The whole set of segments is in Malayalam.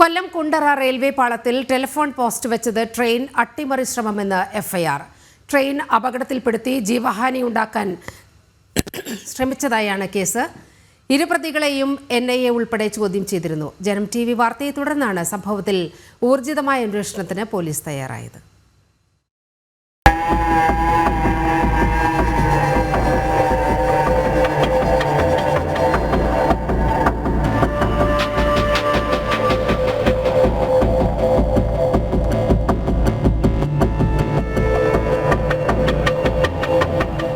Kollam Kundara railway പാളത്തിൽ telephone post വെച്ചത് ട്രെയിൻ അട്ടിമറി ശ്രമമെന്ന് എഫ്ഐആർ. ട്രെയിൻ അപകടത്തിൽപ്പെടുത്തി ജീവഹാനി ഉണ്ടാക്കാൻ ശ്രമിച്ചതായാണ് കേസ്. ഇരുപ്രതികളെയും NIA ഉൾപ്പെടെ ചോദ്യം ചെയ്തിരുന്നു. ജനം TV വാർത്തയെ തുടർന്നാണ് സംഭവത്തിൽ ഊർജിതമായ അന്വേഷണത്തിന് പോലീസ് തയ്യാറായത്.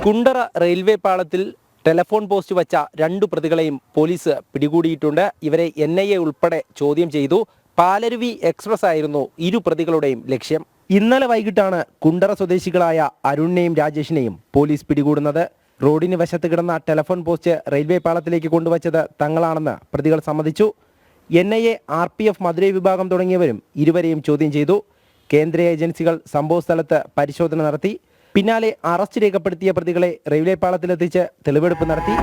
കുണ്ടറ റെയിൽവേ പാളത്തിൽ ടെലിഫോൺ പോസ്റ്റ് വച്ച 2 പ്രതികളെയും പോലീസ് പിടികൂടിയിട്ടുണ്ട്. ഇവരെ NIA ഉൾപ്പെടെ ചോദ്യം ചെയ്തു. പാലരുവി എക്സ്പ്രസ് ആയിരുന്നു ഇരു പ്രതികളുടെയും ലക്ഷ്യം. ഇന്നലെ വൈകിട്ടാണ് കുണ്ടറ സ്വദേശികളായ അരുണിനെയും രാജേഷിനെയും പോലീസ് പിടികൂടുന്നത്. റോഡിന് വശത്ത് കിടന്ന ടെലിഫോൺ പോസ്റ്റ് റെയിൽവേ പാളത്തിലേക്ക് കൊണ്ടുവച്ചത് തങ്ങളാണെന്ന് പ്രതികൾ സമ്മതിച്ചു. NIA, RPF, മധുരൈ വിഭാഗം തുടങ്ങിയവരും ഇരുവരെയും ചോദ്യം ചെയ്തു. കേന്ദ്ര ഏജൻസികൾ സംഭവ സ്ഥലത്ത് പരിശോധന നടത്തി. പിന്നാലെ അറസ്റ്റ് രേഖപ്പെടുത്തിയ പ്രതികളെ റെയിൽവേ പാളത്തിലെത്തിച്ച് തെളിവെടുപ്പ് നടത്തി.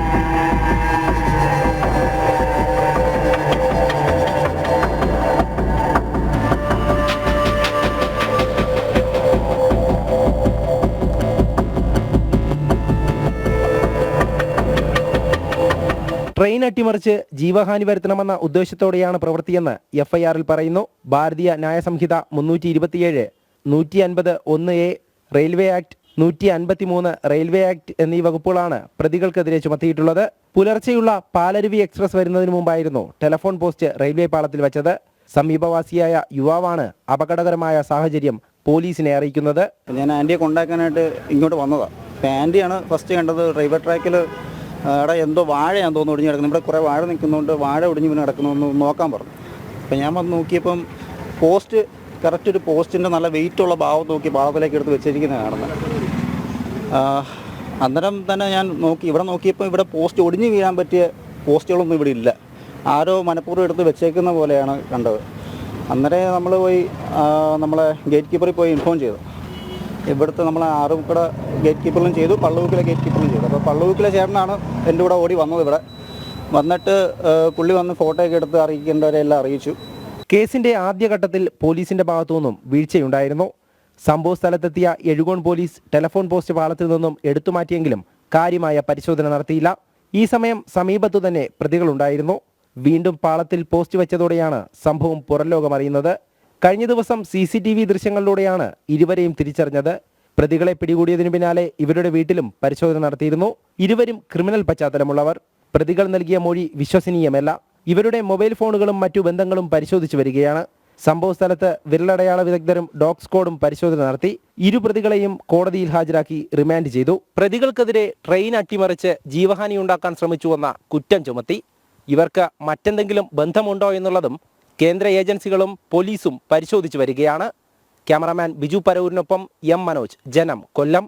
ട്രെയിൻ അട്ടിമറിച്ച് ജീവഹാനി വരുത്തണമെന്ന ഉദ്ദേശത്തോടെയാണ് പ്രവൃത്തിയെന്ന് FIR-ൽ പറയുന്നു. ഭാരതീയ ന്യായ സംഹിത 327, 150 1A, railway act 153, railway act എന്നീ വകുപ്പുകളാണ് പ്രതികൾക്കെതിരെ ചുമത്തിയിട്ടുള്ളത്. പുലർച്ചെയുള്ള പാലരുവി എക്സ്പ്രസ് വരുന്നതിന് മുമ്പായിരുന്നു ടെലിഫോൺ പോസ്റ്റ് റെയിൽവേ പാളത്തിൽ വെച്ചത്. സമീപവാസിയായ യുവാവാണ് അപകടകരമായ സാഹചര്യം പോലീസിനെ അറിയിക്കുന്നത്. ഞാൻ ആൻറ്റിയെ കൊണ്ടാക്കാനായിട്ട് ഇങ്ങോട്ട് വന്നതാണ്. അപ്പോൾ ആൻറ്റിയാണ് ഫസ്റ്റ് കണ്ടത്. റെയിൽവേ ട്രാക്കിൽ അവിടെ എന്തോ വാഴയാണെന്ന് തോന്നുന്നു ഒടിഞ്ഞ് കിടക്കുന്നത്. ഇവിടെ കുറേ വാഴ നിൽക്കുന്നതുകൊണ്ട് വാഴ ഒടിഞ്ഞ് പിന്നെ കിടക്കുന്നതെന്ന് നോക്കാൻ പറഞ്ഞു. അപ്പോൾ ഞാൻ വന്ന് നോക്കിയപ്പം പോസ്റ്റ് കറക്റ്റ് ഒരു പോസ്റ്റിൻ്റെ നല്ല വെയിറ്റുള്ള ഭാവം നോക്കി ഭാവത്തിലേക്ക് എടുത്ത് വെച്ചിരിക്കുന്നത് കാണുന്നത്. അന്നേരം തന്നെ ഞാൻ ഇവിടെ നോക്കിയപ്പോൾ ഇവിടെ പോസ്റ്റ് ഒടിഞ്ഞ് വീഴാൻ പറ്റിയ പോസ്റ്റുകളൊന്നും ഇവിടെ ഇല്ല. ആരോ മനഃപൂർവ്വം എടുത്ത് വെച്ചേക്കുന്ന പോലെയാണ് കണ്ടത്. അന്നേരം നമ്മൾ പോയി നമ്മളെ ഗേറ്റ് കീപ്പറിൽ പോയി ഇൻഫോം ചെയ്തു. ഇവിടുത്തെ നമ്മളെ ആറുമുക്കട ഗേറ്റ് കീപ്പറിലും ചെയ്തു, പള്ളുവൂക്കിലെ ഗേറ്റ് കീപ്പറിലും ചെയ്തു. അപ്പോൾ പള്ളുവൂക്കിലെ ചേട്ടനാണ് എൻ്റെ കൂടെ ഓടി വന്നത്. ഇവിടെ വന്നിട്ട് പുള്ളി വന്ന് ഫോട്ടോ ഒക്കെ എടുത്ത് അറിയിക്കേണ്ടവരെല്ലാം അറിയിച്ചു. കേസിന്റെ ആദ്യഘട്ടത്തിൽ പോലീസിന്റെ ഭാഗത്തുനിന്നും വീഴ്ചയുണ്ടായിരുന്നു. സംഭവ സ്ഥലത്തെത്തിയ എഴുകോൺ പോലീസ് ടെലിഫോൺ പോസ്റ്റ് പാളത്തിൽ നിന്നും എടുത്തുമാറ്റിയെങ്കിലും കാര്യമായ പരിശോധന നടത്തിയില്ല. ഈ സമയം സമീപത്തു തന്നെ പ്രതികളുണ്ടായിരുന്നു. വീണ്ടും പാളത്തിൽ പോസ്റ്റ് വെച്ചതോടെയാണ് സംഭവം പുറംലോകം അറിയുന്നത്. കഴിഞ്ഞ ദിവസം CCTV ദൃശ്യങ്ങളിലൂടെയാണ് ഇരുവരെയും തിരിച്ചറിഞ്ഞത്. പ്രതികളെ പിടികൂടിയതിനു പിന്നാലെ ഇവരുടെ വീട്ടിലും പരിശോധന നടത്തിയിരുന്നു. ഇരുവരും ക്രിമിനൽ പശ്ചാത്തലമുള്ളവർ. പ്രതികൾ നൽകിയ മൊഴി വിശ്വസനീയമല്ല. ഇവരുടെ മൊബൈൽ ഫോണുകളും മറ്റു ബന്ധങ്ങളും പരിശോധിച്ചു വരികയാണ്. സംഭവ സ്ഥലത്ത് വിരലടയാള വിദഗ്ധരും ഡോഗ് സ്ക്വാഡും പരിശോധന നടത്തി. ഇരു പ്രതികളെയും കോടതിയിൽ ഹാജരാക്കി റിമാൻഡ് ചെയ്തു. പ്രതികൾക്കെതിരെ ട്രെയിൻ അട്ടിമറിച്ച് ജീവഹാനി ഉണ്ടാക്കാൻ ശ്രമിച്ചുവെന്ന കുറ്റം ചുമത്തി. ഇവർക്ക് മറ്റെന്തെങ്കിലും ബന്ധമുണ്ടോ എന്നുള്ളതും കേന്ദ്ര ഏജൻസികളും പോലീസും പരിശോധിച്ചു വരികയാണ്. ക്യാമറാമാൻ ബിജു പരൂരിനൊപ്പം M. മനോജ്, ജനം, കൊല്ലം.